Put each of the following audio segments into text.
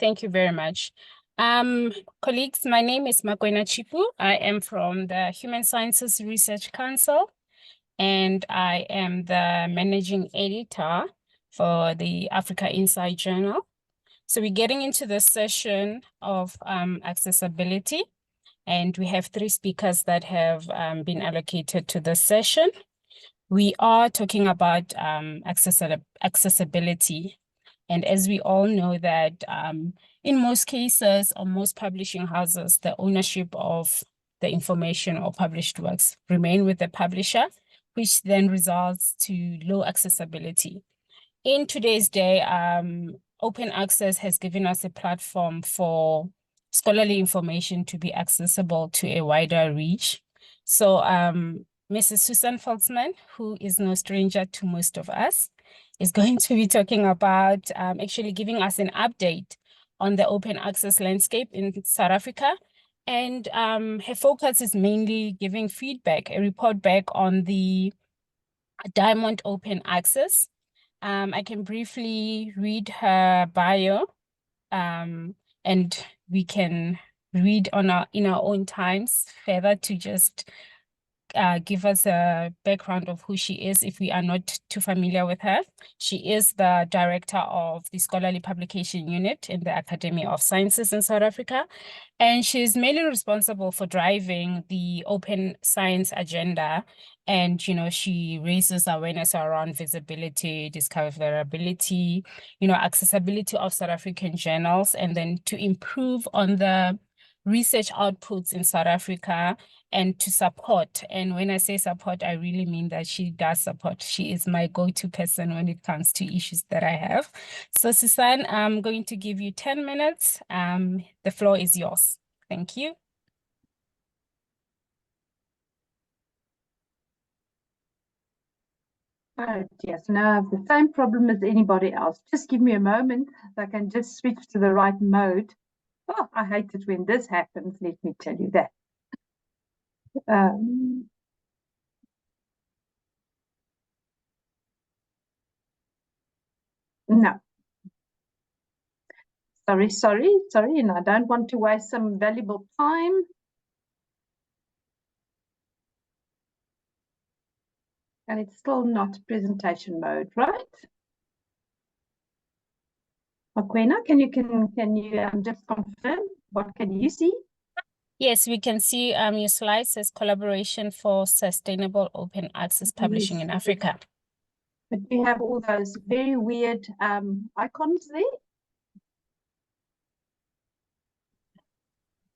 Thank you very much. Colleagues, my name is Makwena Chipu. I am from the Human Sciences Research Council, and I am the managing editor for the Africa Insight Journal. So we're getting into the session of accessibility, and we have 3 speakers that have been allocated to this session. We are talking about accessibility. And as we all know that in most cases or most publishing houses, the ownership of the information or published works remain with the publisher, which then results to low accessibility. In today's day, open access has given us a platform for scholarly information to be accessible to a wider reach. So Mrs. Susan Voltzman, who is no stranger to most of us, is going to be talking about actually giving us an update on the open access landscape in South Africa. And her focus is mainly giving feedback, a report back on the Diamond Open Access. I can briefly read her bio, and we can read in our own times further to just give us a background of who she is if we are not too familiar with her. She is the director of the Scholarly Publication Unit in the Academy of Sciences in South Africa, and she's mainly responsible for driving the open science agenda. And, she raises awareness around visibility, discoverability, accessibility of South African journals, and then to improve on the research outputs in South Africa and to support. And when I say support, I really mean that she does support. She is my go-to person when it comes to issues that I have. So Susan, I'm going to give you 10 minutes. The floor is yours. Thank you. Oh, yes, no, I have the same problem as anybody else. Just give me a moment. I can just switch to the right mode. Oh, I hate it when this happens, let me tell you that. No. Sorry, and I don't want to waste some valuable time. And it's still not presentation mode, right? Makwena, can you just confirm? What can you see? Yes, we can see your slide says collaboration for sustainable open access publishing in Africa. But we have all those very weird icons there.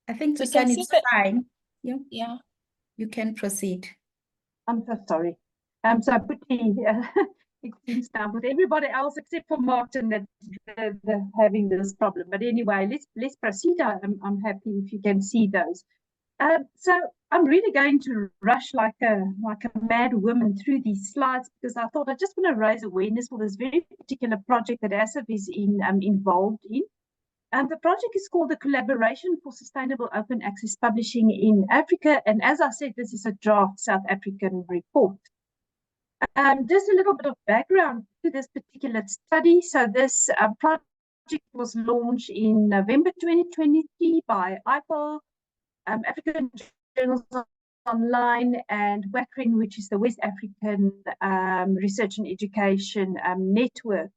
I think So Susan, it's fine. Yeah, you can proceed. I'm so sorry. So Putti, it seems now with everybody else except for Martin that they're having this problem. But anyway, let's proceed. I'm happy if you can see those. So I'm really going to rush like a mad woman through these slides because I thought I just want to raise awareness for this very particular project that ASSAf is involved in. The project is called the Collaboration for Sustainable Open Access Publishing in Africa. And as I said, this is a draft South African report. Just a little bit of background to this particular study. So this project was launched in November 2023 by IPOL, African Journals Online, and WACRIN, which is the West African Research and Education Network.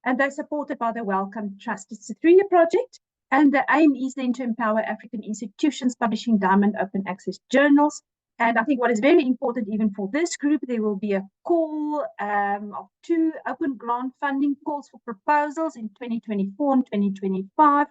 And they're supported by the Wellcome Trust. It's a 3-year project, and the aim is then to empower African institutions publishing Diamond Open Access journals. And I think what is very important, even for this group, there will be a call of 2 open grant funding calls for proposals in 2024 and 2025.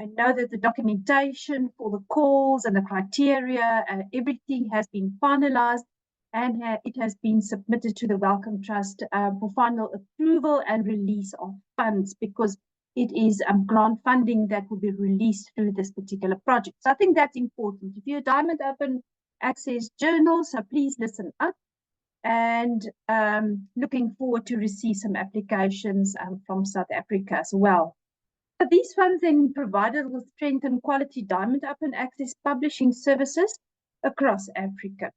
I know that the documentation for the calls and the criteria, everything has been finalized, and it has been submitted to the Wellcome Trust for final approval and release of funds, because it is grant funding that will be released through this particular project. So I think that's important. If you're a Diamond Open Access journal, so please listen up, and looking forward to receive some applications from South Africa as well. So these funds then provided will strengthen quality Diamond Open Access publishing services across Africa.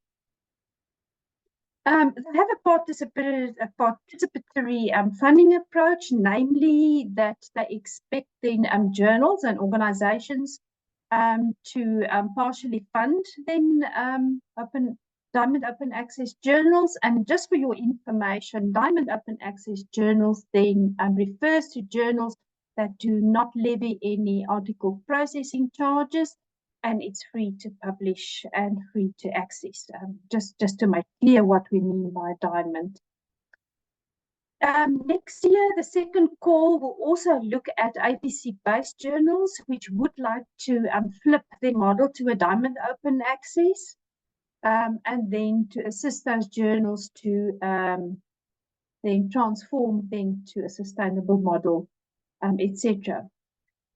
They have a participatory funding approach, namely that they expect then journals and organizations to partially fund then Diamond Open Access journals. And just for your information, Diamond Open Access journals then refers to journals that do not levy any article processing charges, and it's free to publish and free to access. Just to make clear what we mean by Diamond. Next year, the second call will also look at APC-based journals, which would like to flip their model to a Diamond Open Access, and then to assist those journals to then transform them to a sustainable model, etc.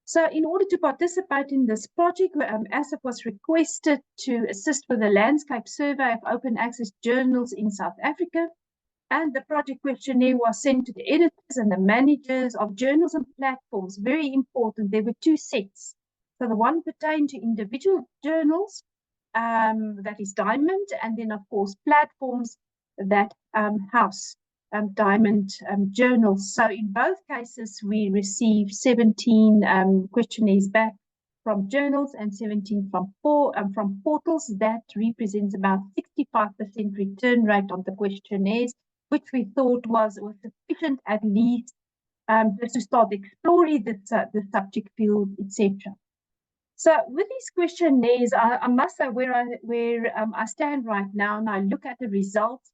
So in order to participate in this project, ASSAf was requested to assist with a landscape survey of open access journals in South Africa. And the project questionnaire was sent to the editors and the managers of journals and platforms. Very important. There were two sets. So the one pertained to individual journals, that is Diamond, and then, of course, platforms that house Diamond journals. So in both cases, we received 17 questionnaires back from journals and 17 from portals. That represents about 65% return rate on the questionnaires, which we thought was sufficient at least just to start exploring the subject field, etc. So with these questionnaires, I must say where I stand right now and I look at the results,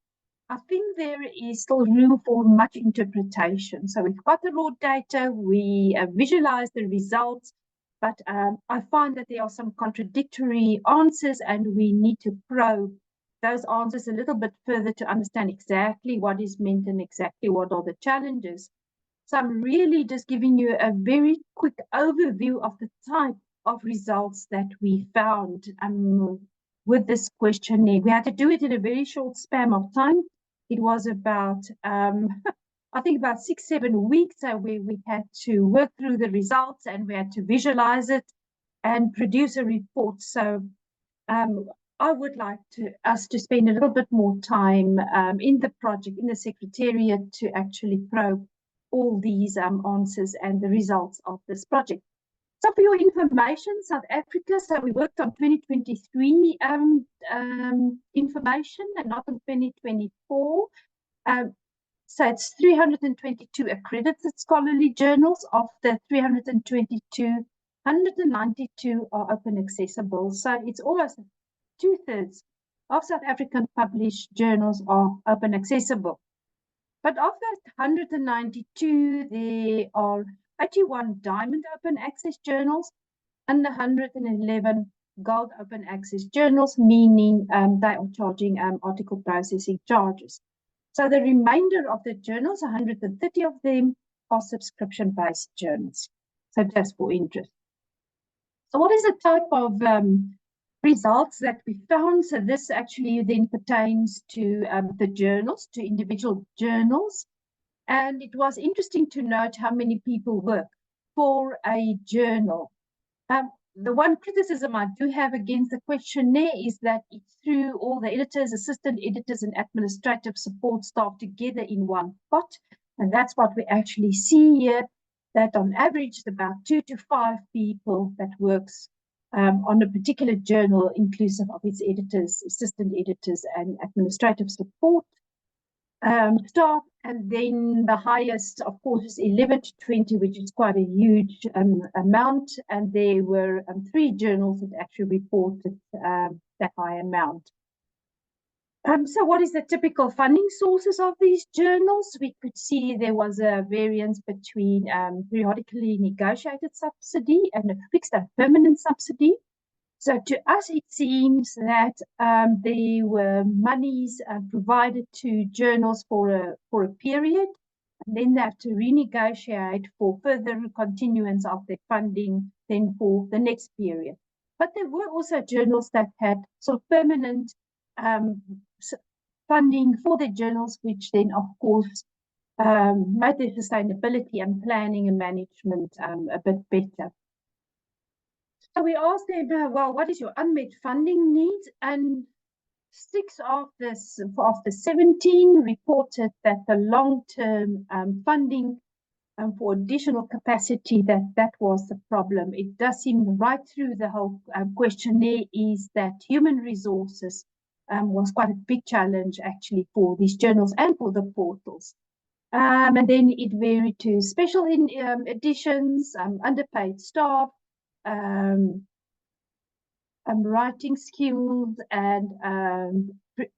I think there is still room for much interpretation. So we've got the raw data, we visualize the results, but I find that there are some contradictory answers and we need to probe those answers a little bit further to understand exactly what is meant and exactly what are the challenges. So I'm really just giving you a very quick overview of the type of results that we found with this questionnaire. We had to do it in a very short span of time. It was about, I think about 6-7 weeks. So we had to work through the results and we had to visualize it and produce a report. So I would like us to spend a little bit more time in the project, in the Secretariat, to actually probe all these answers and the results of this project. So for your information, South Africa, so we worked on 2023 information and not on 2024. So it's 322 accredited scholarly journals. Of the 322, 192 are open accessible. So it's almost 2/3 of South African published journals are open accessible. But of that 192, there are 81 Diamond Open Access journals and 111 Gold Open Access journals, meaning they are charging article processing charges. So the remainder of the journals, 130 of them, are subscription-based journals. So just for interest. So what is the type of results that we found? So this actually then pertains to the journals, to individual journals. And it was interesting to note how many people work for a journal. The one criticism I do have against the questionnaire is that it threw all the editors, assistant editors, and administrative support staff together in one pot. And that's what we actually see here, that on average, about 2 to 5 people that works on a particular journal, inclusive of its editors, assistant editors, and administrative support staff. And then the highest, of course, is 11 to 20, which is quite a huge amount. And there were 3 journals that actually reported that high amount. So what is the typical funding sources of these journals? We could see there was a variance between periodically negotiated subsidy and a fixed and permanent subsidy. So to us, it seems that there were monies provided to journals for a period, and then they have to renegotiate for further continuance of their funding then for the next period. But there were also journals that had sort of permanent funding for the journals, which then, of course, made their sustainability and planning and management a bit better. So we asked them, well, what is your unmet funding needs? And 6 of the 17 reported that the long-term funding for additional capacity, that was the problem. It does seem right through the whole questionnaire is that human resources was quite a big challenge actually for these journals and for the portals. And then it varied to special editions, underpaid staff, writing skills, and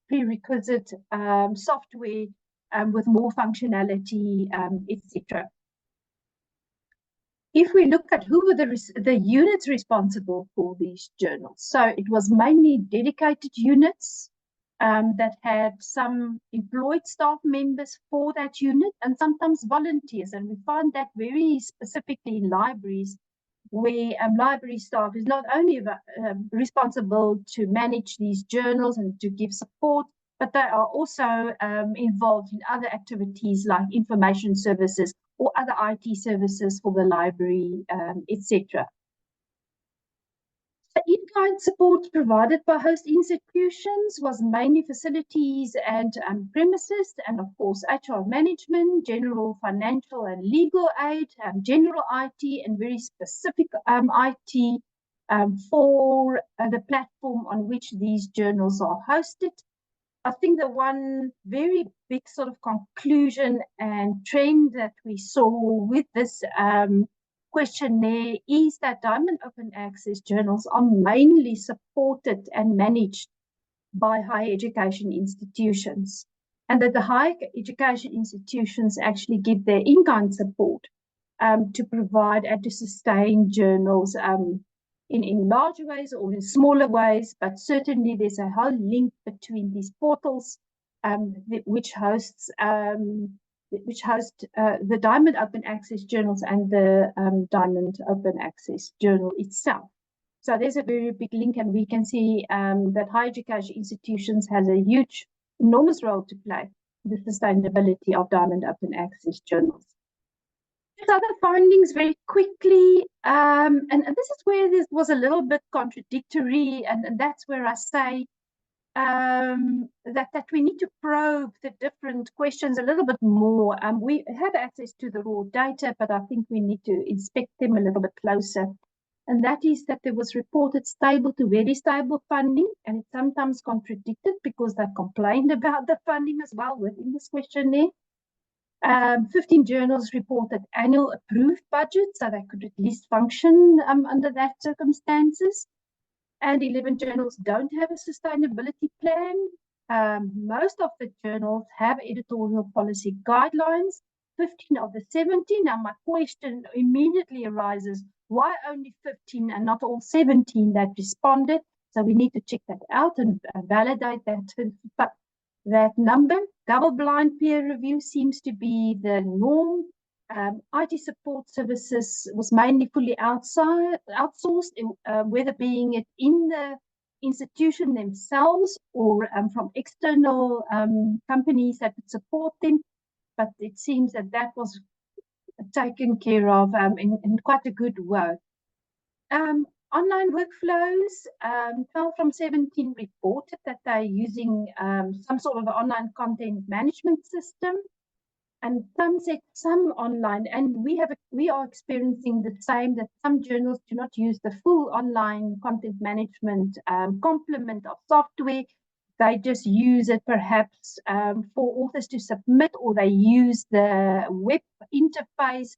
prerequisite software with more functionality, etc. If we look at who were the units responsible for these journals, so it was mainly dedicated units that had some employed staff members for that unit and sometimes volunteers. And we find that very specifically in libraries, where library staff is not only responsible to manage these journals and to give support, but they are also involved in other activities like information services or other IT services for the library, etc. The in-kind support provided by host institutions was mainly facilities and premises, and of course HR management, general financial and legal aid, general IT, and very specific IT for the platform on which these journals are hosted. I think the one very big sort of conclusion and trend that we saw with this questionnaire is that Diamond Open Access journals are mainly supported and managed by higher education institutions, and that the higher education institutions actually give their in-kind support to provide and to sustain journals in larger ways or in smaller ways, but certainly there's a whole link between these portals which host the Diamond Open Access journals and the Diamond Open Access journal itself. So there's a very big link, and we can see that higher education institutions has a huge, enormous role to play in the sustainability of Diamond Open Access journals. Other findings very quickly, and this is where this was a little bit contradictory, and that's where I say that we need to probe the different questions a little bit more. We have access to the raw data, but I think we need to inspect them a little bit closer. And that is that there was reported stable to very stable funding, and it's sometimes contradicted because they complained about the funding as well within this questionnaire. 15 journals reported annual approved budgets, so they could at least function under that circumstances. And 11 journals don't have a sustainability plan. Most of the journals have editorial policy guidelines. 15 of the 17. Now my question immediately arises, why only 15 and not all 17 that responded? So we need to check that out and validate that number. Double-blind peer review seems to be the norm. IT support services was mainly fully outsourced, whether being it in the institution themselves or from external companies that would support them. But it seems that that was taken care of in quite a good way. Online workflows, 12 from 17 reported that they're using some sort of online content management system, and some said some online, and we are experiencing the same, that some journals do not use the full online content management complement of software. They just use it perhaps for authors to submit, or they use the web interface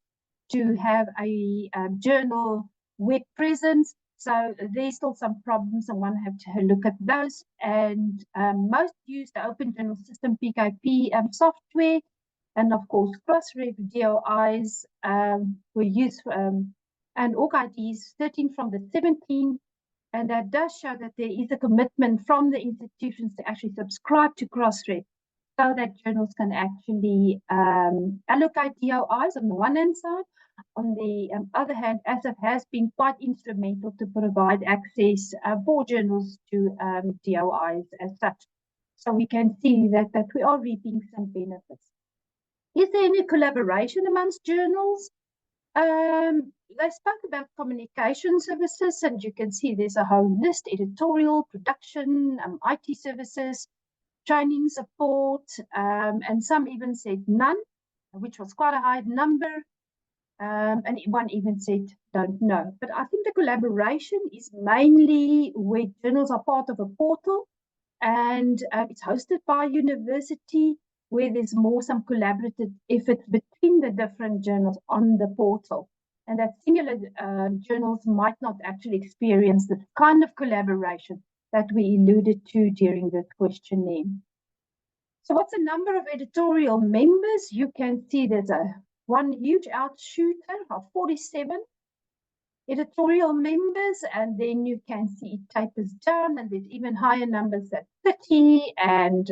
to have a journal web presence. So there's still some problems, and one have to look at those. And most use the Open Journal System PKP software, and of course Crossref DOIs were used, and org IDs 13 from the 17. And that does show that there is a commitment from the institutions to actually subscribe to Crossref, so that journals can actually allocate DOIs on the one hand side. On the other hand, ASSAf has been quite instrumental to provide access for journals to DOIs as such. So we can see that we are reaping some benefits. Is there any collaboration amongst journals? They spoke about communication services, and you can see there's a whole list: editorial, production, IT services, training support, and some even said none, which was quite a high number. And one even said don't know. But I think the collaboration is mainly where journals are part of a portal, and it's hosted by a university, where there's more some collaborative effort between the different journals on the portal. And that singular journals might not actually experience the kind of collaboration that we alluded to during this questionnaire. So what's the number of editorial members? You can see there's one huge outshooter of 47 editorial members, and then you can see it tapers down, and there's even higher numbers at 30 and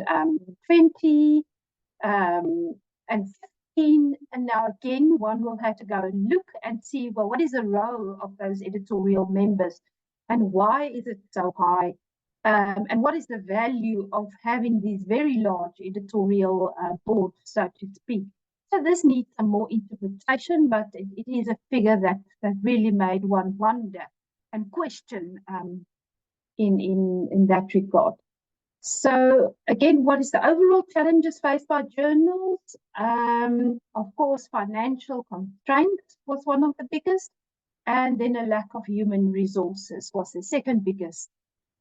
20 and 15. And now again, one will have to go and look and see, well, what is the role of those editorial members and why is it so high? And what is the value of having these very large editorial boards, so to speak? So this needs some more interpretation, but it is a figure that really made one wonder and question in that regard. So again, what is the overall challenges faced by journals? Of course, financial constraints was one of the biggest, and then a lack of human resources was the second biggest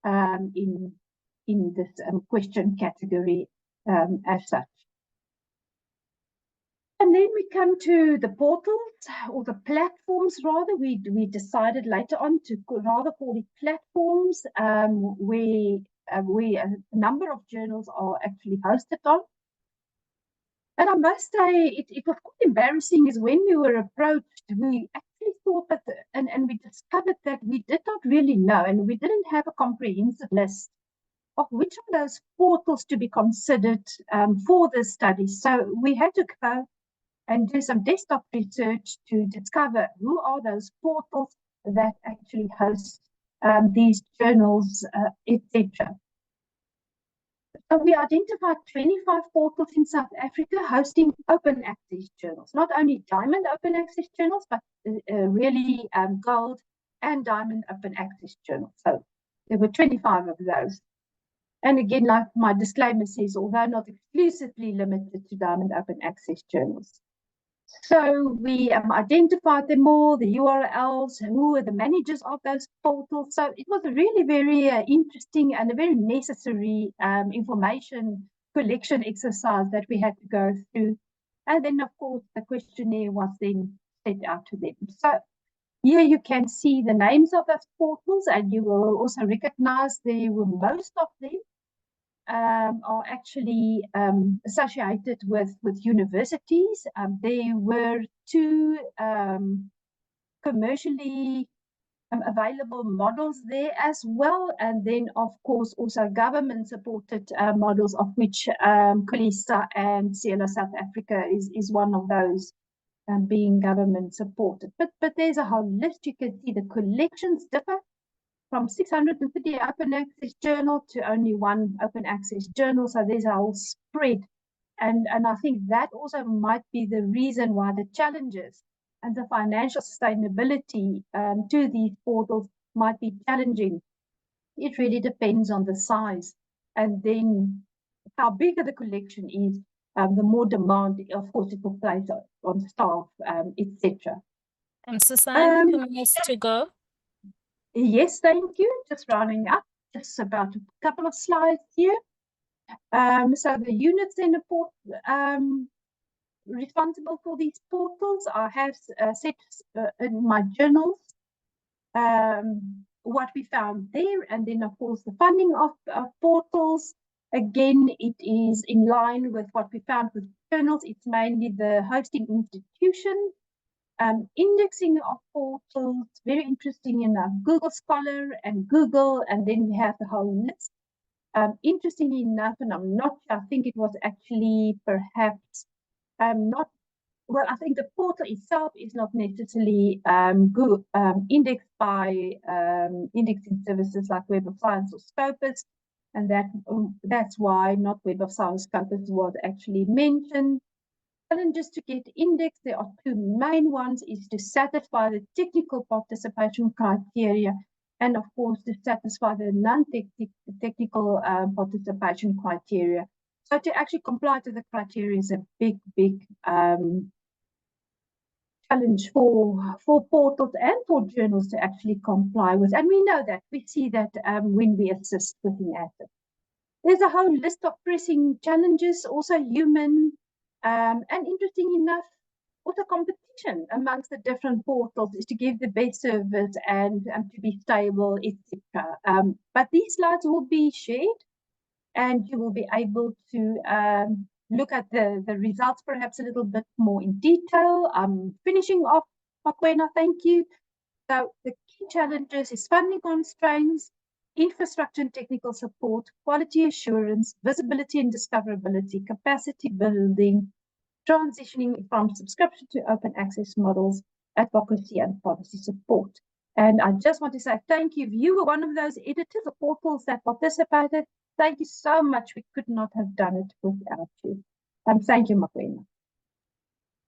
in this question category as such. And then we come to the portals, or the platforms rather. We decided later on to rather call it platforms, where a number of journals are actually hosted on. And I must say, it was quite embarrassing, is when we were approached, we actually thought that, and we discovered that we did not really know, and we didn't have a comprehensive list of which of those portals to be considered for this study. So we had to go and do some desktop research to discover who are those portals that actually host these journals, etc. So we identified 25 portals in South Africa hosting open access journals, not only diamond open access journals, but really gold and diamond open access journals. So there were 25 of those. And again, like my disclaimer says, although not exclusively limited to diamond open access journals. So we identified them all, the URLs, who were the managers of those portals. So it was a really very interesting and a very necessary information collection exercise that we had to go through. And then, of course, the questionnaire was then sent out to them. So here you can see the names of those portals, and you will also recognize there were most of them are actually associated with universities. There were 2 commercially available models there as well, and then of course also government-supported models, of which COLISA and CLO South Africa is one of those, being government-supported. But there's a whole list. You can see the collections differ from 630 open access journal to only 1 open access journal. So there's a whole spread. And I think that also might be the reason why the challenges and the financial sustainability to these portals might be challenging. It really depends on the size. And then how big the collection is, the more demand, of course, it will place on staff, etc. Susan, 2 minutes to go. Yes, thank you. Just rounding up, just about a couple of slides here. So the units in the port responsible for these portals, I have set in my journals what we found there, and then of course the funding of portals. Again, it is in line with what we found with journals. It's mainly the hosting institution. Indexing of portals, very interesting enough, Google Scholar and Google, and then we have the whole list. Interestingly enough, and I'm not sure, I think it was actually perhaps not, well, I think the portal itself is not necessarily Google, indexed by indexing services like Web of Science or Scopus, and that's why not Web of Science Scopus was actually mentioned. challenges to get indexed, there are two main ones, is to satisfy the technical participation criteria and of course to satisfy the non-technical participation criteria. So to actually comply to the criteria is a big challenge for portals and for journals to actually comply with. And we know that, we see that when we assist within ASSAf. There's a whole list of pressing challenges, also human, and interesting enough, also competition amongst the different portals is to give the best service and to be stable, etc. But these slides will be shared and you will be able to look at the results perhaps a little bit more in detail. Finishing off, Makwena, thank you. So the key challenges is funding constraints, infrastructure and technical support, quality assurance, visibility and discoverability, capacity building, transitioning from subscription to open access models, advocacy and policy support. And I just want to say thank you. If you were one of those editors or portals that participated, thank you so much. We could not have done it without you. Thank you, Makwena.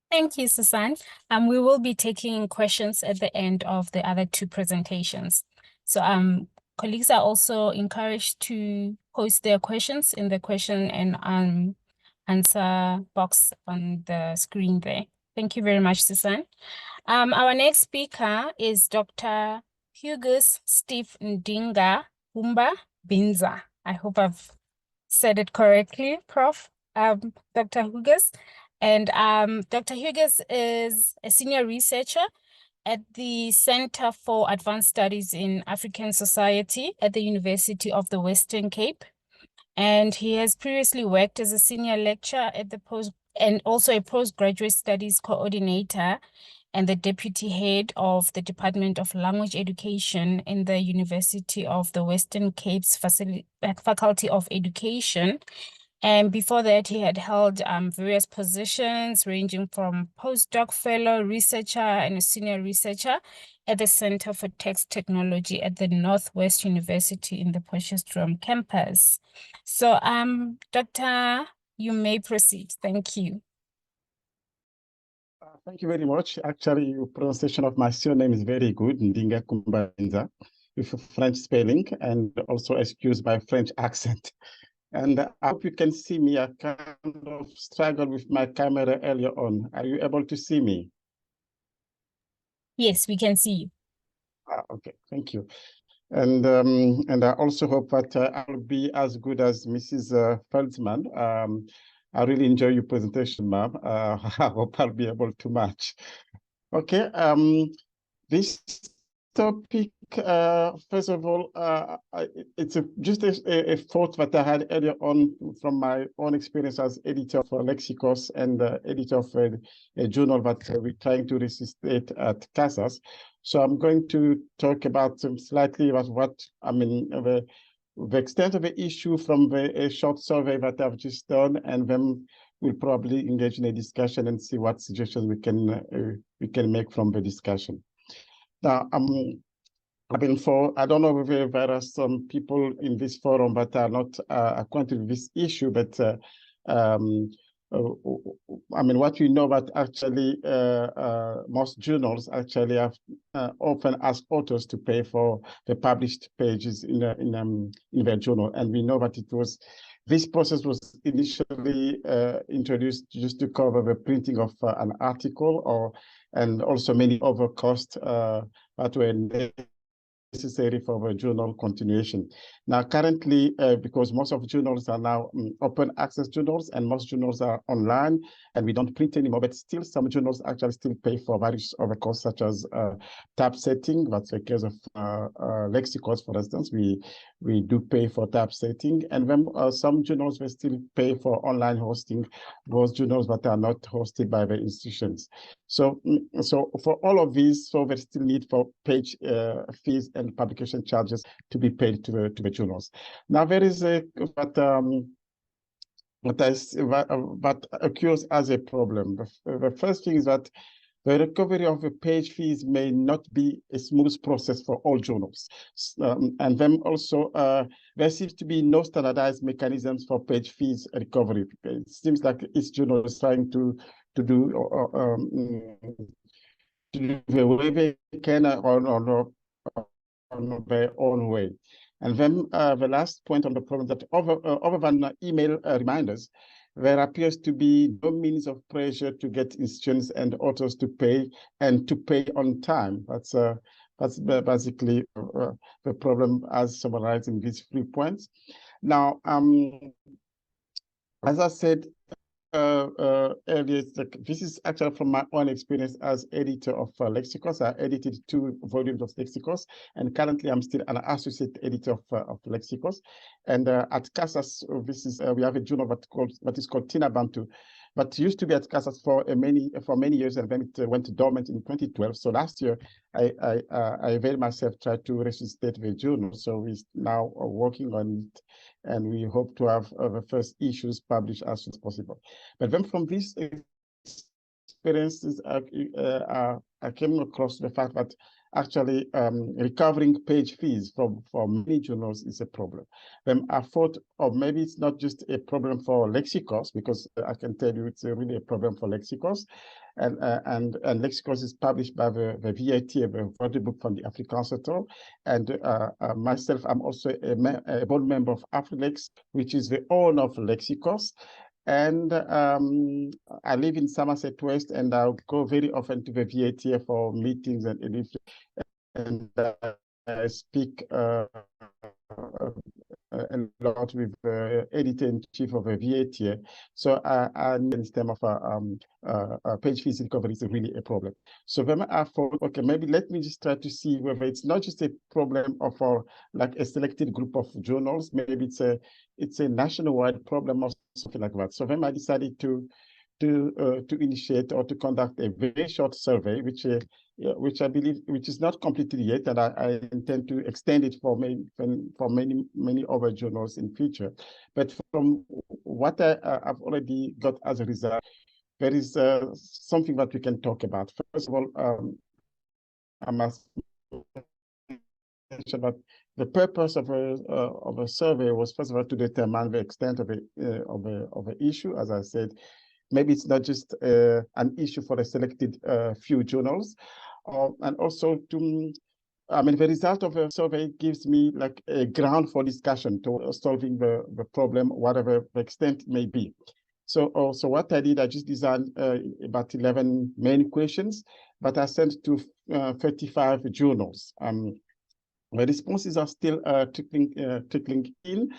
Thank you, Susan. We will be taking questions at the end of the other two presentations. So colleagues are also encouraged to post their questions in the question and answer box on the screen there. Thank you very much, Susan. Our next speaker is Dr. Hugus Steve Ndinga Humba Binza. I hope I've said it correctly, Prof. Dr. Hugus. And Dr. Hugus is a senior researcher at the Center for Advanced Studies in African Society at the University of the Western Cape. And he has previously worked as a senior lecturer at the and also a postgraduate studies coordinator and the deputy head of the Department of Language Education in the University of the Western Cape's Faculty of Education. And before that, he had held various positions ranging from postdoc fellow researcher and a senior researcher at the Center for Text Technology at the Northwest University in the Potchefstroom campus. So, Doctor, you may proceed. Thank you. Thank you very much. Actually, your pronunciation of my surname is very good, Ndinga Kumbanza, with a French spelling, and also excuse my French accent. And I hope you can see me. I kind of struggled with my camera earlier on. Are you able to see me? Yes, we can see you. Okay, thank you. And I also hope that I'll be as good as Mrs. Feldman. I really enjoy your presentation, ma'am. I hope I'll be able to match. Okay, this topic, first of all, it's just a thought that I had earlier on from my own experience as editor for Lexicos and editor of a journal that we're trying to resuscitate at CASAS. So I'm going to talk about slightly about what, I mean, the extent of the issue from a short survey that I've just done, and then we'll probably engage in a discussion and see what suggestions we can make from the discussion. Now, I mean, I don't know whether there are some people in this forum that are not acquainted with this issue, but I mean, what we know that actually most journals actually have often ask authors to pay for the published pages in their journal, and we know that this process was initially introduced just to cover the printing of an article, and also many other costs that were necessary for the journal continuation. Now, currently, because most of journals are now open access journals, and most journals are online, and we don't print anymore, but still some journals actually still pay for various other costs, such as typesetting. That's the case of Lexicos, for instance. We do pay for typesetting, and then some journals will still pay for online hosting, those journals that are not hosted by the institutions. So for all of these, so there's still need for page fees and publication charges to be paid to the journals. Now there is that occurs as a problem. The first thing is that the recovery of the page fees may not be a smooth process for all journals. And then also, there seems to be no standardized mechanisms for page fees recovery. It seems like each journal is trying to to do the way they can on their own way. And then the last point on the problem that other than email reminders, there appears to be no means of pressure to get institutions and authors to pay and to pay on time. That's basically the problem as summarized in these 3 points. Now, as I said earlier, this is actually from my own experience as editor of Lexicos. I edited 2 volumes of Lexicos, and currently I'm still an associate editor of Lexicos. And at CASAS, this is we have a journal that is called Tina Bantu, but used to be at CASAS for many years, and then it went dormant in 2012. So last year, I very myself tried to resuscitate the journal. So we're now working on it, and we hope to have the first issues published as soon as possible. But then from these experiences, I came across the fact that actually recovering page fees for many journals is a problem. Then I thought, oh, maybe it's not just a problem for Lexicos, because I can tell you it's really a problem for Lexicos. And Lexicos is published by the VIT, the World Book from the Afrikaans Center. And myself, I'm also a board member of AfriLex, which is the owner of Lexicos. And I live in Somerset West, and I'll go very often to the VATA for meetings and I speak a lot with the editor-in-chief of the VATA. So I in terms of page fees recovery is really a problem. So then I thought, okay, maybe let me just try to see whether it's not just a problem of like a selected group of journals. Maybe it's a nationwide problem or something like that. So then I decided to initiate or to conduct a very short survey, which I believe is not completed yet, and I intend to extend it for many other journals in future. But from what I've already got as a result, there is something that we can talk about. First of all, I must mention that the purpose of a survey was first of all to determine the extent of the issue. As I said, maybe it's not just an issue for a selected few journals, and also the result of a survey gives me like a ground for discussion to solving the problem, whatever the extent may be. So what I did, I just designed about 11 main questions, but I sent to 35 journals. The responses are still trickling in.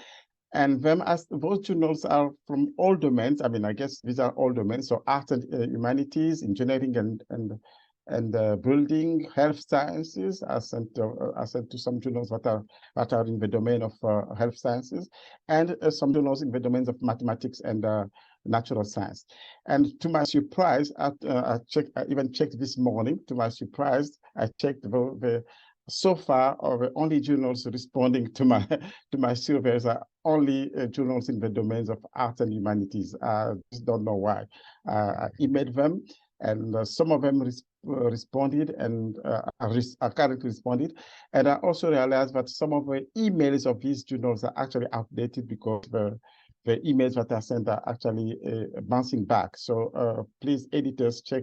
And then as those journals are from all domains, I guess these are all domains, so art and humanities, engineering and building, health sciences. I sent to some journals that are in the domain of health sciences, and some journals in the domains of mathematics and natural science. And to my surprise, I even checked this morning. To my surprise, I checked so far, the only journals responding to my surveys are only journals in the domains of art and humanities. I just don't know why. I emailed them, and some of them responded, and are currently responded. And I also realized that some of the emails of these journals are actually outdated because the emails that are sent are actually bouncing back. So please, editors, check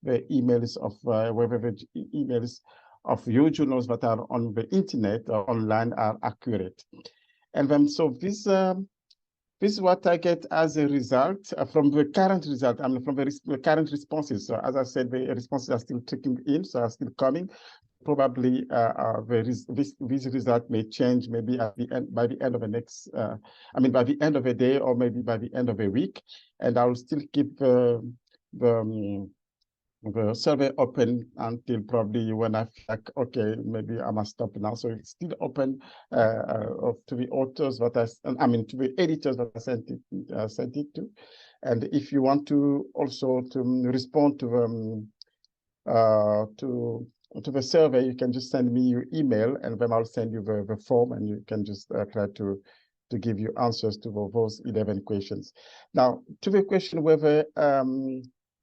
the emails of whether the emails of your journals that are on the internet or online are accurate. And then so this is what I get as a result from the current result. From the current responses. So as I said, the responses are still trickling in, so are still coming. Probably this result may change maybe at the end, by the end of the next, by the end of the day, or maybe by the end of a week. And I will still keep the survey open until probably when I feel like, okay, maybe I must stop now. So it's still open to the authors to the editors that I sent it to. And if you want to also respond to the survey, you can just send me your email, and then I'll send you the form, and you can just try to give you answers to those 11 questions. Now, to the question whether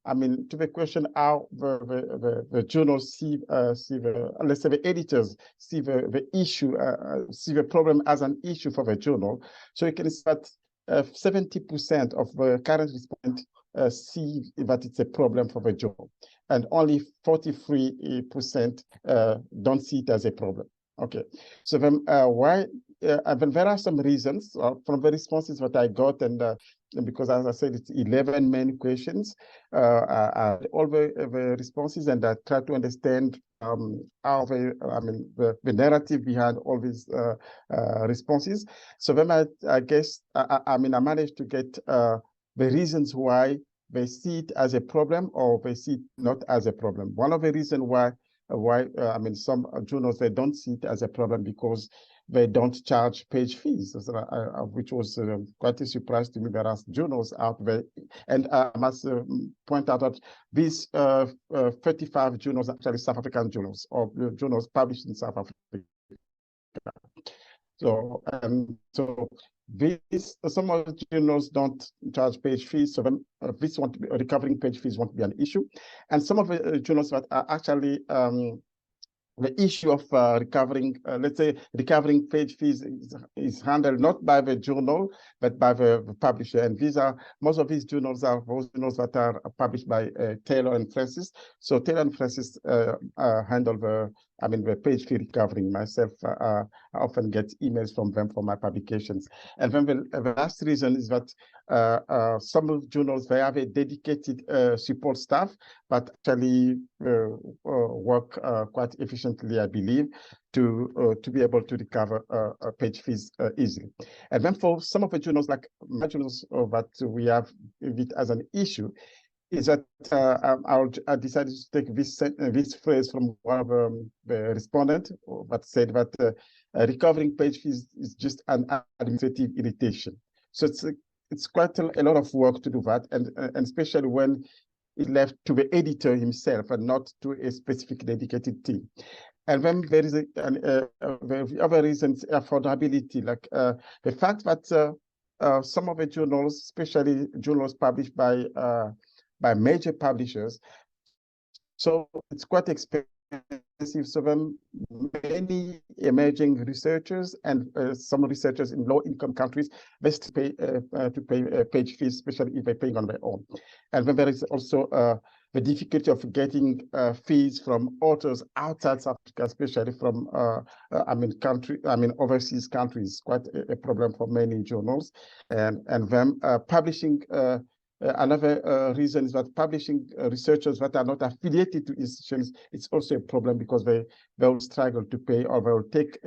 to the question how the journals see let's say the editors see the issue, see the problem as an issue for the journal. So you can see that 70% of the current respondents see that it's a problem for the journal, and only 43% don't see it as a problem. Okay, so then why? Then there are some reasons from the responses that I got, and because, as I said, it's 11 main questions, all the responses, and I try to understand how the narrative behind all these responses. So then I guess I managed to get the reasons why they see it as a problem or they see it not as a problem. One of the reasons why some journals, they don't see it as a problem because they don't charge page fees, which was quite a surprise to me. There are journals out there, and I must point out that these 35 journals are actually South African journals, or journals published in South Africa. So, some of the journals don't charge page fees, so then this won't be, recovering page fees won't be an issue. And some of the journals that are actually the issue of recovering, let's say, recovering page fees is handled not by the journal, but by the publisher. And most of these journals are those journals that are published by Taylor and Francis. So Taylor and Francis handle the page fee recovering. Myself, I often get emails from them for my publications. And then the last reason is that some journals, they have a dedicated support staff, but actually work quite efficiently, I believe, to be able to recover page fees easily. And then for some of the journals, like my journals that we have it as an issue, is that I decided to take this phrase from one of the respondents that said that recovering page fees is just an administrative irritation. So it's quite a lot of work to do that, and especially when it's left to the editor himself and not to a specific dedicated team. And then there is the other reasons, affordability, like the fact that some of the journals, especially journals published by major publishers, so it's quite expensive. So then many emerging researchers and some researchers in low-income countries best pay page fees, especially if they're paying on their own. And then there is also the difficulty of getting fees from authors outside South Africa, especially from overseas countries, quite a problem for many journals. And then publishing. Another reason is that publishing researchers that are not affiliated to institutions, it's also a problem because they will struggle to pay, or they will take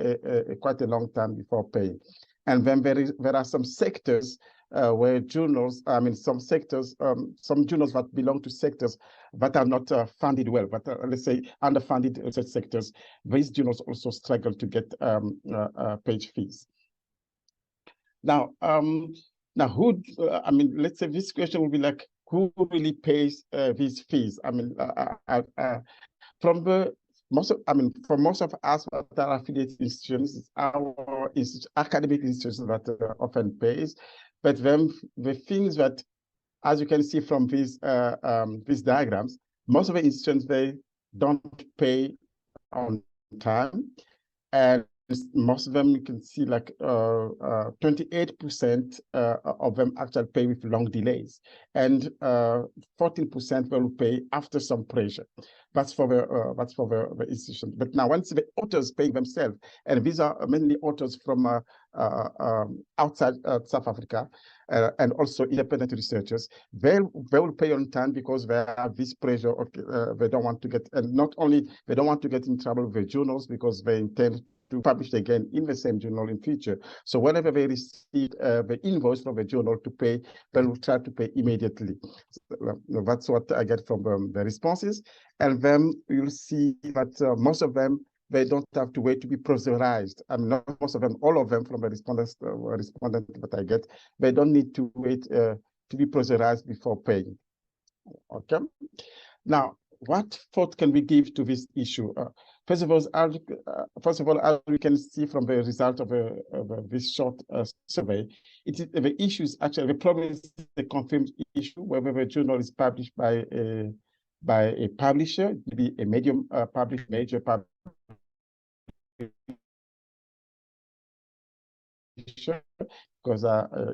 quite a long time before paying. And then there are some sectors where journals, some sectors, some journals that belong to sectors that are not funded well, but let's say underfunded research sectors, these journals also struggle to get page fees. Now, who, let's say this question will be like, who really pays these fees? For most of us that are affiliated institutions, it's our academic institutions that often pays. But then the things that, as you can see from these diagrams, most of the institutions, they don't pay on time, and most of them, you can see like 28% of them actually pay with long delays, and 14% will pay after some pressure. That's for the institution. But now, once the authors pay themselves, and these are mainly authors from outside South Africa, and also independent researchers, they will pay on time because they have this pressure. They don't want to get, and not only they don't want to get in trouble with the journals because they intend to publish again in the same journal in future. So whenever they receive the invoice from the journal to pay, they will try to pay immediately. So, that's what I get from the responses. And then you'll see that most of them, they don't have to wait to be pressurized. Not most of them, all of them from the respondent that I get, they don't need to wait to be pressurized before paying. Okay. Now, what thought can we give to this issue? First of all, as we can see from the result of this short survey, the issue is actually, the problem is the confirmed issue, whether the journal is published by a publisher, maybe a major publisher, because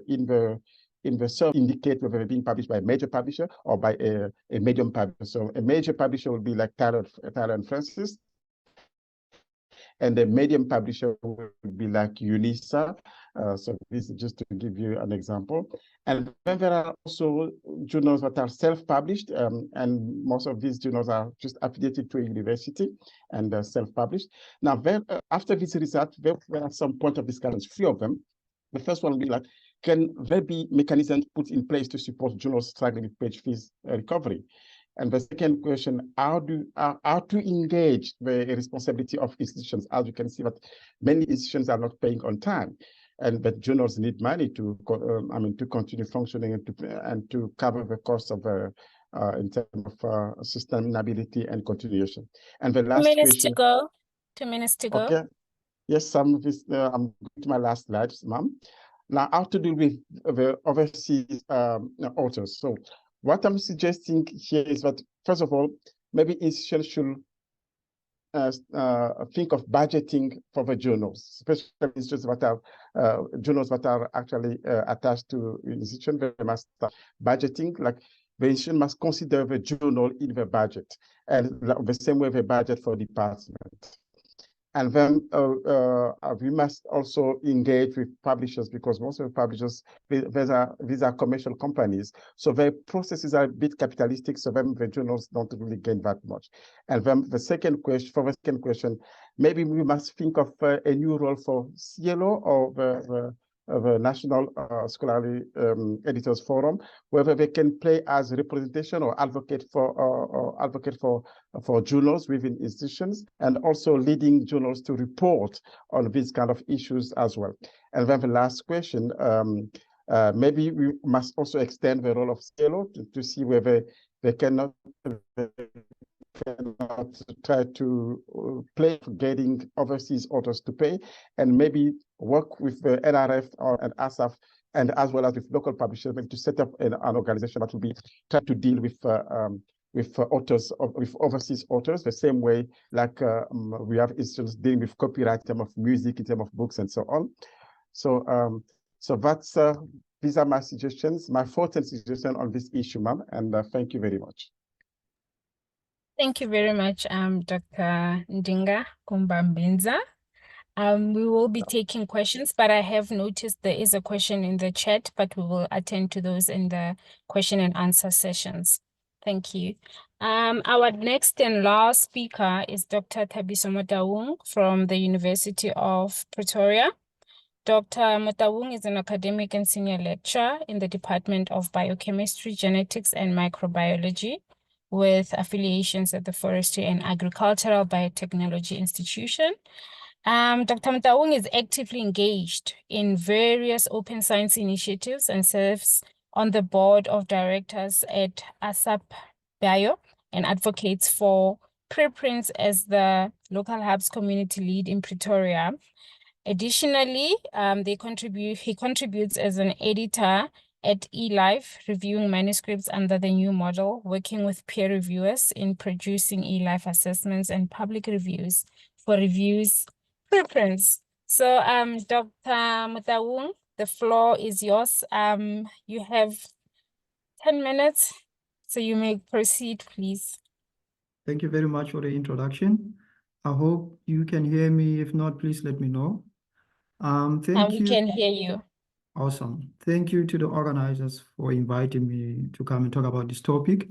in the in the survey indicate whether they're being published by a major publisher or by a medium publisher. So a major publisher will be like Tyler and Francis, and the medium publisher would be like UNISA. So this is just to give you an example. And then there are also journals that are self-published, and most of these journals are just affiliated to a university and self-published. Now, after this result, there are some point of discussion, 3 of them. The first one will be like, can there be mechanisms put in place to support journals struggling with page fees recovery? And the second question, how to engage the responsibility of institutions? As you can see, that many institutions are not paying on time, and that journals need money to continue functioning and to cover the cost of in terms of sustainability and continuation. And the last 2 minutes question. to go. 2 minutes to go. Okay. Yes, some of this. I'm going to my last slides, ma'am. Now, how to deal with the overseas authors. So what I'm suggesting here is that, first of all, maybe institutions should think of budgeting for the journals, especially institutions that are journals that are actually attached to institutions. They must start budgeting, like the institution must consider the journal in the budget, and the same way the budget for department. And then we must also engage with publishers, because most of the publishers, these are commercial companies. So their processes are a bit capitalistic, so then the journals don't really gain that much. And then the second question, maybe we must think of a new role for CLO or the National Scholarly Editors Forum, whether they can play as representation or advocate for journals within institutions, and also leading journals to report on these kind of issues as well. And then the last question, maybe we must also extend the role of CLO to see whether they cannot try to play for getting overseas authors to pay, and maybe work with the NRF and ASSAf, and as well as with local publishers, to set up an organization that will be trying to deal with authors, with overseas authors, the same way like we have institutions dealing with copyright in terms of music, in terms of books, and so on. So so that's these are my suggestions, my thoughts and suggestions on this issue, ma'am, and thank you very much. Thank you very much, Dr. Ndinga Kumbambinza. We will be taking questions, but I have noticed there is a question in the chat, but we will attend to those in the question and answer sessions. Thank you. Our next and last speaker is Dr. Thabiso Motaung from the University of Pretoria. Dr. Motaung is an academic and senior lecturer in the Department of Biochemistry, Genetics, and Microbiology, with affiliations at the Forestry and Agricultural Biotechnology Institution. Dr. Motaung is actively engaged in various open science initiatives and serves on the board of directors at ASSAf Bio and advocates for preprints as the local hub's community lead in Pretoria. Additionally, he contributes as an editor at eLife, reviewing manuscripts under the new model, working with peer reviewers in producing eLife assessments and public reviews for reviews preprints. So, Dr. Motaung, the floor is yours. You have 10 minutes, so you may proceed, please. Thank you very much for the introduction. I hope you can hear me. If not, please let me know. Thank you. We can hear you. Awesome. Thank you to the organizers for inviting me to come and talk about this topic.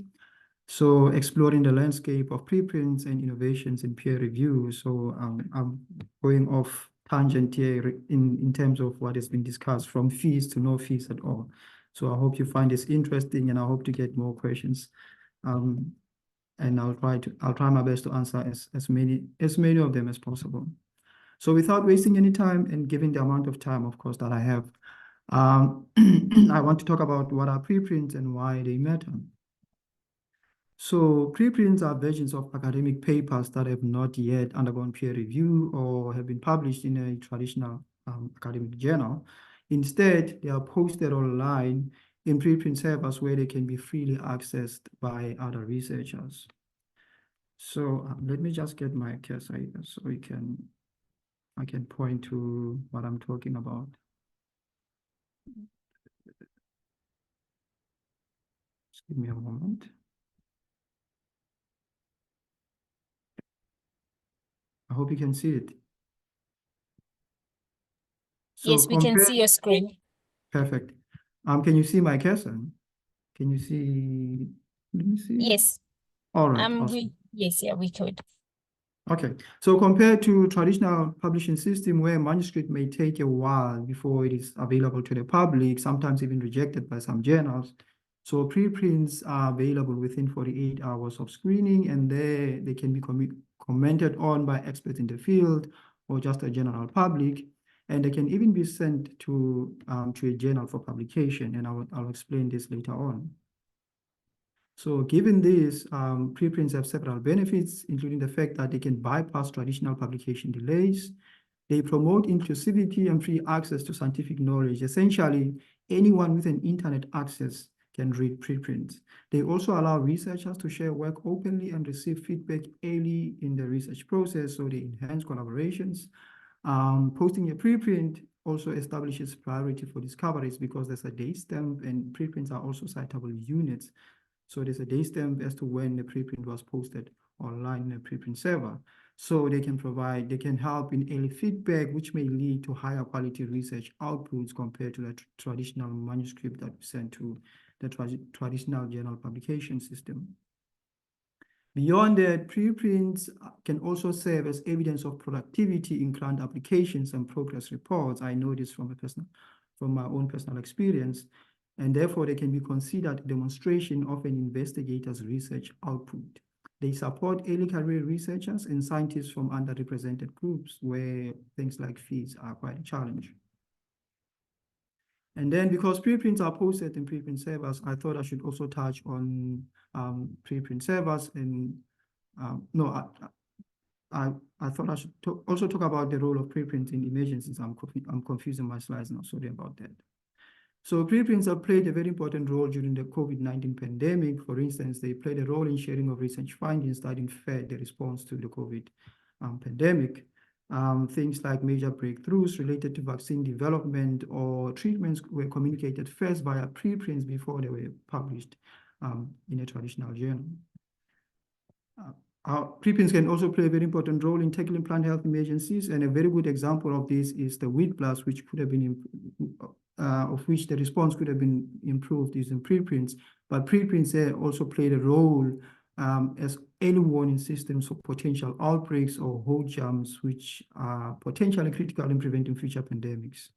So, exploring the landscape of preprints and innovations in peer review. So, I'm going off tangent here in terms of what has been discussed, from fees to no fees at all. So, I hope you find this interesting, and I hope to get more questions. And I'll try my best to answer as many of them as possible. So, without wasting any time, and given the amount of time, of course, that I have, I want to talk about what are preprints and why they matter. So preprints are versions of academic papers that have not yet undergone peer review or have been published in a traditional academic journal. Instead, they are posted online in preprint servers where they can be freely accessed by other researchers. So let me just get my cursor here so I can point to what I'm talking about. Give me a moment. I hope you can see it. So Yes, we can compare- see your screen. Perfect. Can you see my cursor? Can you see? Let me see. Yes. All right. Awesome. We could. Okay, so compared to traditional publishing system where manuscript may take a while before it is available to the public, sometimes even rejected by some journals. So preprints are available within 48 hours of screening, and there they can be commented on by experts in the field or just a general public. And they can even be sent to a journal for publication, and I'll explain this later on. So given this, preprints have several benefits, including the fact that they can bypass traditional publication delays. They promote inclusivity and free access to scientific knowledge. Essentially, anyone with an internet access can read preprints. They also allow researchers to share work openly and receive feedback early in the research process, so they enhance collaborations. Posting a preprint also establishes priority for discoveries because there's a date stamp, and preprints are also citable units. So there's a date stamp as to when the preprint was posted online in a preprint server. So they can help in early feedback, which may lead to higher quality research outputs compared to the traditional manuscript that we send to the traditional journal publication system. Beyond that, preprints can also serve as evidence of productivity in grant applications and progress reports. I know this from my own personal experience, and therefore they can be considered a demonstration of an investigator's research output. They support early career researchers and scientists from underrepresented groups where things like fees are quite a challenge. And then because preprints are posted in preprint servers, I thought I should also touch on preprint servers. And no, I thought I should also talk about the role of preprints in emergencies. I'm confusing my slides now, sorry about that. So preprints have played a very important role during the COVID-19 pandemic. For instance, they played a role in sharing of research findings that fed the response to the COVID pandemic. Things like major breakthroughs related to vaccine development or treatments were communicated first via preprints before they were published in a traditional journal. Preprints can also play a very important role in tackling plant health emergencies, and a very good example of this is the wheat blast, which could have been of which the response could have been improved using preprints. But preprints also played a role as early warning systems for potential outbreaks or hold jams, which are potentially critical in preventing future pandemics.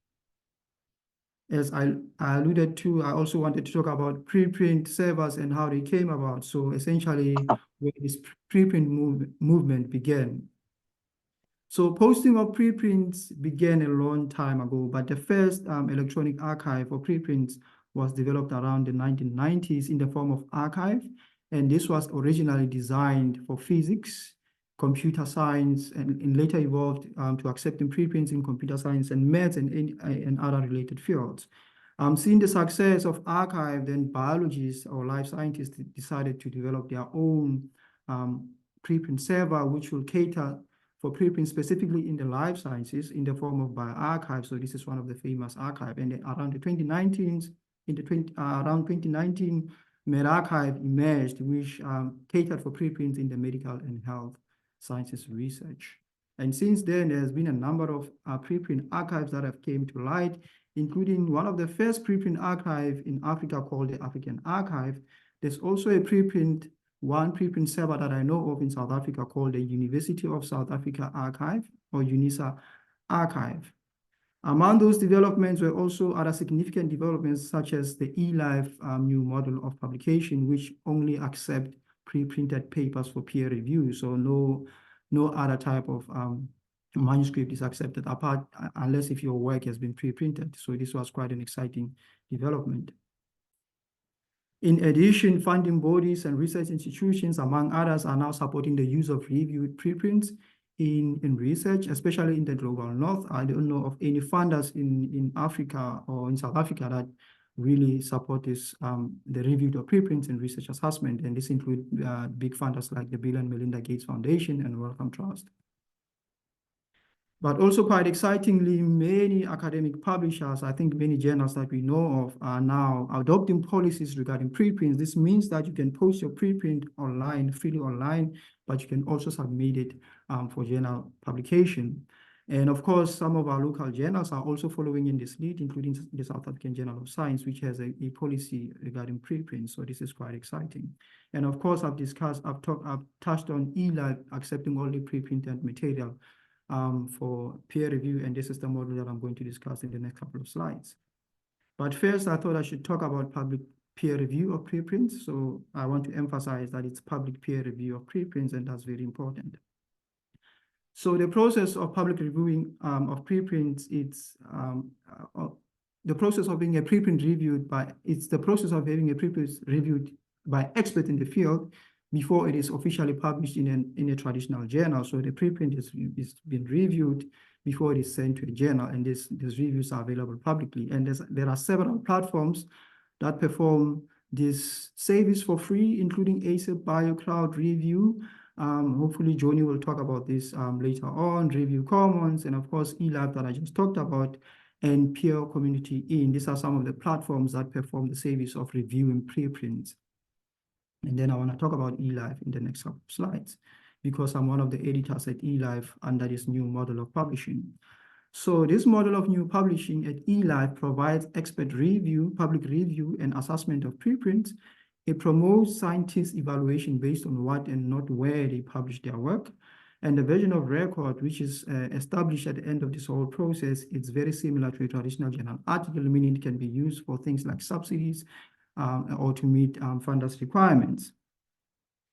As I alluded to, I also wanted to talk about preprint servers and how they came about. So essentially, where this preprint movement began. So posting of preprints began a long time ago, but the first electronic archive for preprints was developed around the 1990s in the form of archive. And this was originally designed for physics, computer science, and later evolved to accepting preprints in computer science and maths and other related fields. Seeing the success of archive, then biologists or life scientists decided to develop their own preprint server, which will cater for preprints specifically in the life sciences in the form of bioarchive. So this is one of the famous archive. And around the 2019s, around 2019, medArchive emerged, which catered for preprints in the medical and health sciences research. And since then, there's been a number of preprint archives that have came to light, including one of the first preprint archive in Africa called the African Archive. There's also one preprint server that I know of in South Africa called the University of South Africa Archive, or UNISA Archive. Among those developments were also other significant developments, such as the eLife new model of publication, which only accept pre-printed papers for peer review. So no other type of manuscript is accepted unless if your work has been pre-printed. So this was quite an exciting development. In addition, funding bodies and research institutions, among others, are now supporting the use of reviewed preprints in research, especially in the global north. I don't know of any funders in Africa or in South Africa that really support this, the review of preprints and research assessment. And this includes big funders like the Bill and Melinda Gates Foundation and Wellcome Trust. But also quite excitingly, many academic publishers, I think many journals that we know of, are now adopting policies regarding preprints. This means that you can post your preprint online, freely online, but you can also submit it for journal publication. And of course, some of our local journals are also following in this lead, including the South African Journal of Science, which has a policy regarding preprints. So this is quite exciting. And of course, I've touched on eLife accepting only preprinted material for peer review, and this is the model that I'm going to discuss in the next couple of slides. But first, I thought I should talk about public peer review of preprints. So I want to emphasize that it's public peer review of preprints, and that's very important. So the process of public reviewing of preprints, the process of being a preprint reviewed by, it's the process of having a preprint reviewed by experts in the field before it is officially published in a traditional journal. So the preprint is been reviewed before it is sent to a journal, and these reviews are available publicly. And there are several platforms that perform this service for free, including ASSAf, BioCrowd, Review. Hopefully Johnny will talk about this later on, Review Commons, and of course eLife that I just talked about, and Peer Community In. These are some of the platforms that perform the service of reviewing preprints. And then I want to talk about eLife in the next couple of slides, because I'm one of the editors at eLife under this new model of publishing. So this model of new publishing at eLife provides expert review, public review, and assessment of preprints. It promotes scientists' evaluation based on what and not where they publish their work. And the version of record, which is established at the end of this whole process, it's very similar to a traditional journal article, meaning it can be used for things like subsidies, or to meet funders' requirements.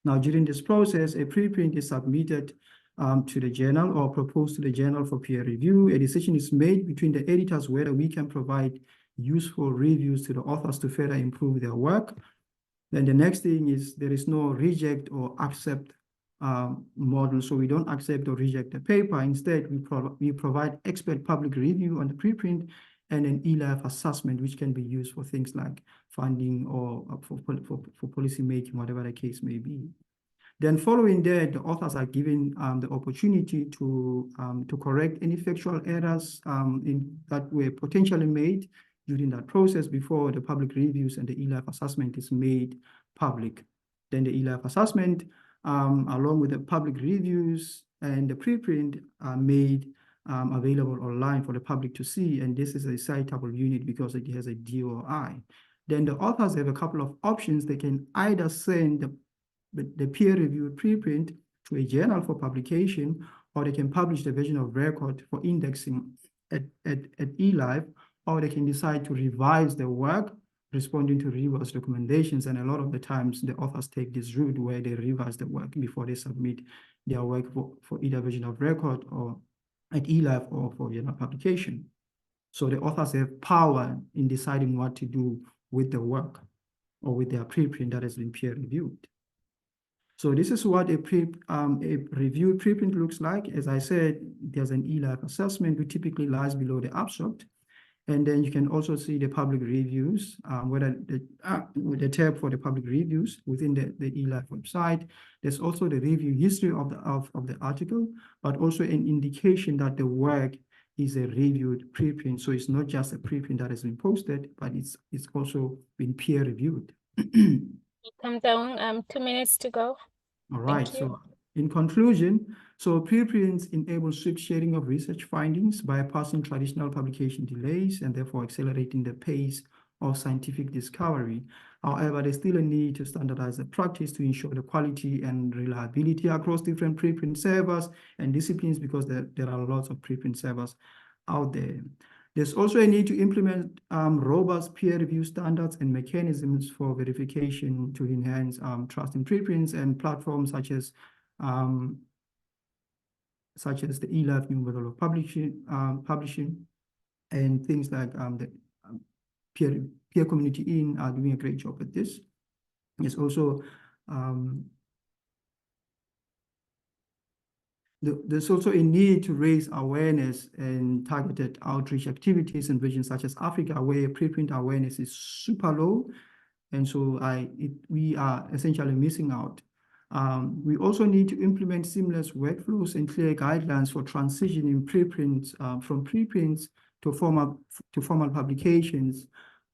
Now, during this process, a preprint is submitted to the journal or proposed to the journal for peer review. A decision is made between the editors whether we can provide useful reviews to the authors to further improve their work. Then the next thing is there is no reject or accept model. So we don't accept or reject the paper. Instead, we provide expert public review on the preprint and an eLife assessment, which can be used for things like funding or for policy making, whatever the case may be. Then following that, the authors are given the opportunity to correct any factual errors that were potentially made during that process before the public reviews and the eLife assessment is made public. Then the eLife assessment, along with the public reviews and the preprint, are made available online for the public to see, and this is a citable unit because it has a DOI. Then the authors have a couple of options. They can either send the peer-reviewed preprint to a journal for publication, or they can publish the version of record for indexing at eLife, or they can decide to revise their work responding to reviewers' recommendations. And a lot of the times the authors take this route where they revise the work before they submit their work for either version of record or at eLife or for journal publication. So the authors have power in deciding what to do with the work or with their preprint that has been peer-reviewed. So this is what a reviewed preprint looks like. As I said, there's an eLife assessment, which typically lies below the abstract. And then you can also see the public reviews, with the tab for the public reviews within the eLife website. There's also the review history of the article, but also an indication that the work is a reviewed preprint. So it's not just a preprint that has been posted, but it's also been peer reviewed. Come down, 2 minutes to go. All right, Thank you. so in conclusion, so preprints enable swift sharing of research findings, bypassing traditional publication delays and therefore accelerating the pace of scientific discovery. However, there's still a need to standardize the practice to ensure the quality and reliability across different preprint servers and disciplines, because there are lots of preprint servers out there. There's also a need to implement robust peer review standards and mechanisms for verification to enhance trust in preprints, and platforms such as the eLife new model of publishing and things like the peer community in are doing a great job at this. There's also there's also a need to raise awareness and targeted outreach activities in regions such as Africa, where preprint awareness is super low. And so we are essentially missing out We also need to implement seamless workflows and clear guidelines for transitioning preprints from preprints to formal publications.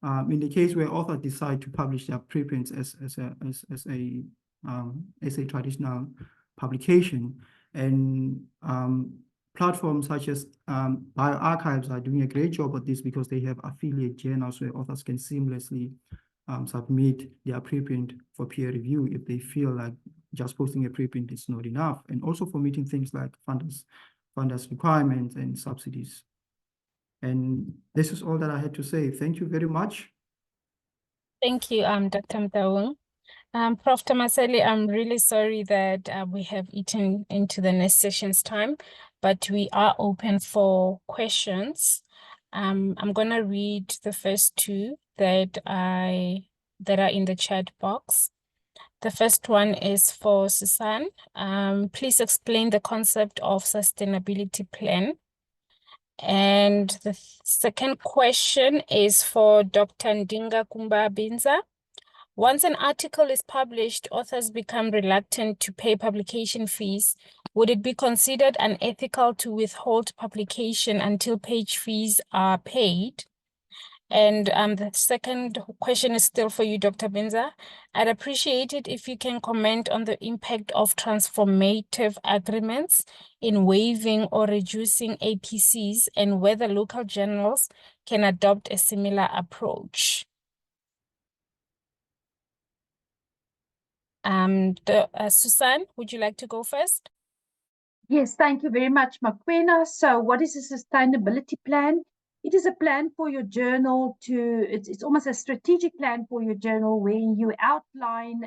In the case where authors decide to publish their preprints as a traditional publication, and platforms such as bioarchives are doing a great job at this because they have affiliate journals where authors can seamlessly submit their preprint for peer review if they feel like just posting a preprint is not enough, and also for meeting things like funders requirements and subsidies. And this is all that I had to say. Thank you very much. Thank you, Dr. Mtaung. Prof. Tomaseli, I'm really sorry that we have eaten into the next session's time, but we are open for questions. I'm gonna read the first two that are in the chat box. The first one is for Susan. Please explain the concept of sustainability plan. And the second question is for Dr. Ndinga Kumba-Binza. Once an article is published, authors become reluctant to pay publication fees. Would it be considered unethical to withhold publication until page fees are paid? And the second question is still for you, Dr. Binza. I'd appreciate it if you can comment on the impact of transformative agreements in waiving or reducing APCs and whether local journals can adopt a similar approach. Susan, would you like to go first? Yes, thank you very much, Makwena. So what is a sustainability plan? It is a plan for your journal it's almost a strategic plan for your journal where you outline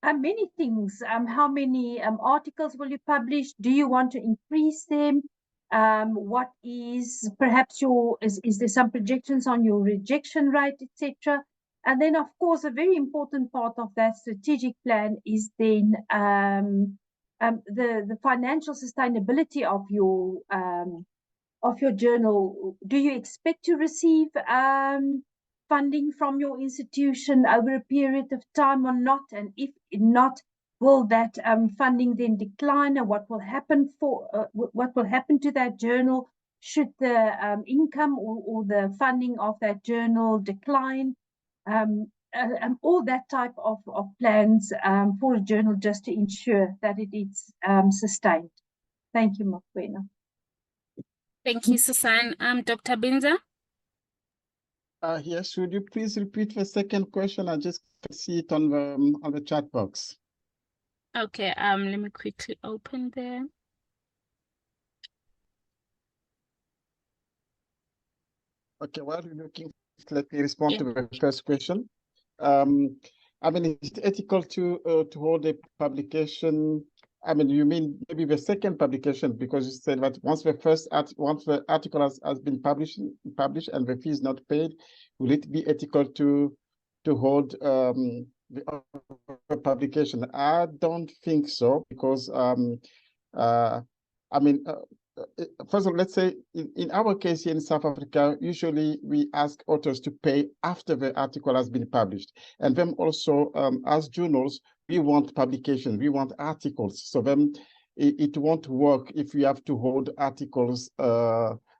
many things. How many articles will you publish? Do you want to increase them? What is perhaps is there some projections on your rejection rate, etc.? And then, of course, a very important part of that strategic plan is then the financial sustainability of your journal. Do you expect to receive funding from your institution over a period of time or not? And if not, will that funding then decline, or what will happen to that journal should the income or the funding of that journal decline? All that type of plans for a journal, just to ensure that it is sustained. Thank you, Makwena. Thank you, Susan. Dr. Binza? Yes, would you please repeat the second question? I just see it on the chat box. Okay, let me quickly open there. Okay, while you're looking, let me respond to the first question. I mean, is it ethical to hold a publication? I mean, you mean maybe the second publication, because you said that once the article has been published and the fee is not paid, will it be ethical to hold the publication? I don't think so, because I mean, first of all, let's say in our case here in South Africa, usually we ask authors to pay after the article has been published. And then also, as journals, we want publication, we want articles. So then it won't work if we have to hold articles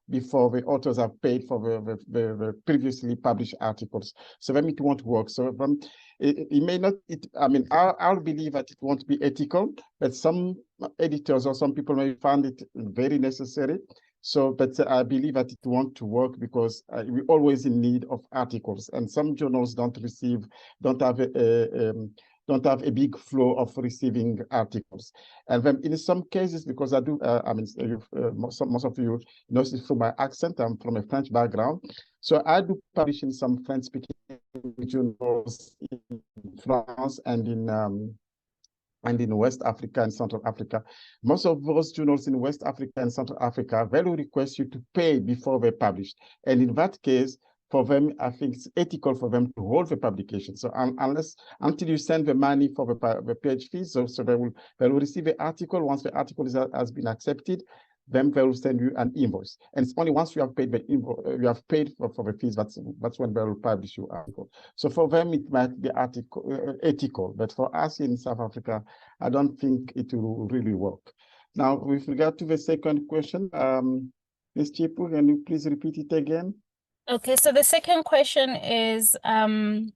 before the authors have paid for the previously published articles. So then it won't work. So then it may not, I mean, I'll believe that it won't be ethical, but some editors or some people may find it very necessary. So, but I believe that it won't work because we're always in need of articles, and some journals don't have a big flow of receiving articles. And then in some cases, because I do, I mean, most of you know from my accent, I'm from a French background. So I do publish in some French-speaking journals in France and in West Africa and Central Africa. Most of those journals in West Africa and Central Africa will request you to pay before they publish. And in that case, for them, I think it's ethical for them to hold the publication. So until you send the money for the page fees, so they will receive the article. Once the article has been accepted, then they will send you an invoice. And it's only once you have paid the invoice, you have paid for the fees, that's when they will publish your article. So for them, it might be ethical, but for us in South Africa, I don't think it will really work. Now, with regard to the second question, Ms. Chipu, can you please repeat it again? Okay, so the second question is on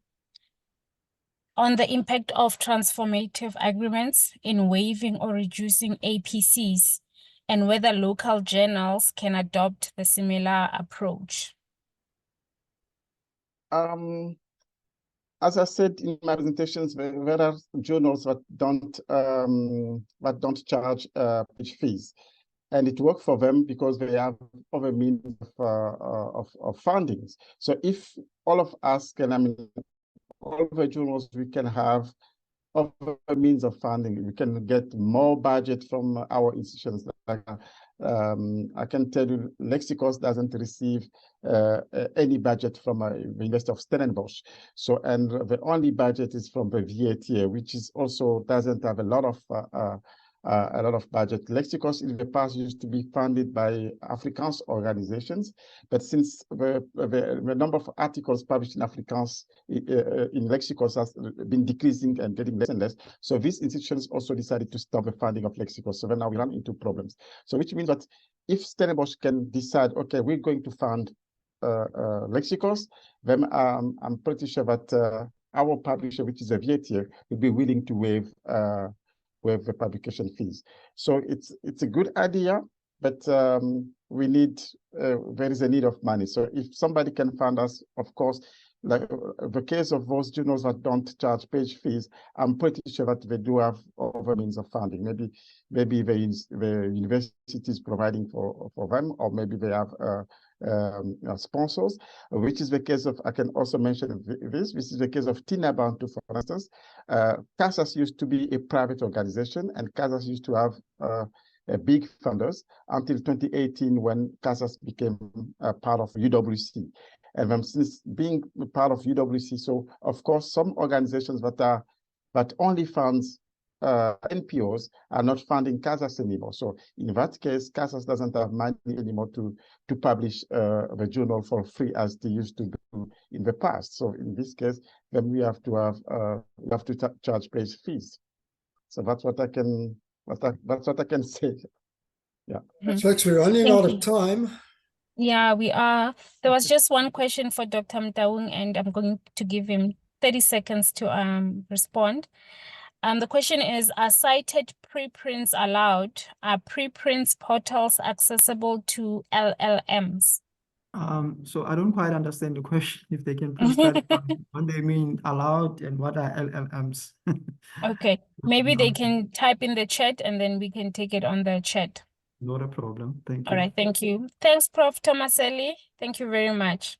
the impact of transformative agreements in waiving or reducing APCs and whether local journals can adopt the similar approach. As I said in my presentations, there are journals that don't charge page fees, and it works for them because they have other means of fundings. So if all of us can, all the journals we can have other means of funding, we can get more budget from our institutions. Like, I can tell you, Lexicos doesn't receive any budget from the University of Stellenbosch. So, and the only budget is from the VAT, which is also doesn't have a lot of budget. Lexicos in the past used to be funded by Afrikaans organizations, but since the number of articles published in Afrikaans in Lexicos has been decreasing and getting less and less, so these institutions also decided to stop the funding of Lexicos. So then now we run into problems. So which means that if Stellenbosch can decide, okay, we're going to fund Lexicos, then I'm pretty sure that our publisher, which is a VAT, will be willing to waive the publication fees. So it's a good idea, but we need there is a need of money. So if somebody can fund us, of course, like the case of those journals that don't charge page fees, I'm pretty sure that they do have other means of funding. Maybe the university is providing for them, or maybe they have sponsors, which is the case of, I can also mention this is the case of Tinabantu, for instance. CASAS used to be a private organization, and CASAS used to have big funders until 2018 when CASAS became a part of UWC. And then since being part of UWC, so of course, some organizations that only funds NPOs are not funding CASAS anymore. So in that case, CASAS doesn't have money anymore to publish the journal for free as they used to do in the past. So in this case, then we have to charge page fees. So that's what I can say. Yeah. Folks, we're running Thank out you. of time. Yeah, we are. There was just one question for Dr. Mtaung, and I'm going to give him 30 seconds to respond. The question is, are cited preprints allowed? Are preprints portals accessible to LLMs? So I don't quite understand the question. If they can please clarify what they mean allowed and what are LLMs. Okay, maybe they can type in the chat and then we can take it on the chat. Not a problem. Thank you. All right, thank you. Thanks, Prof. Tomaselli. Thank you very much.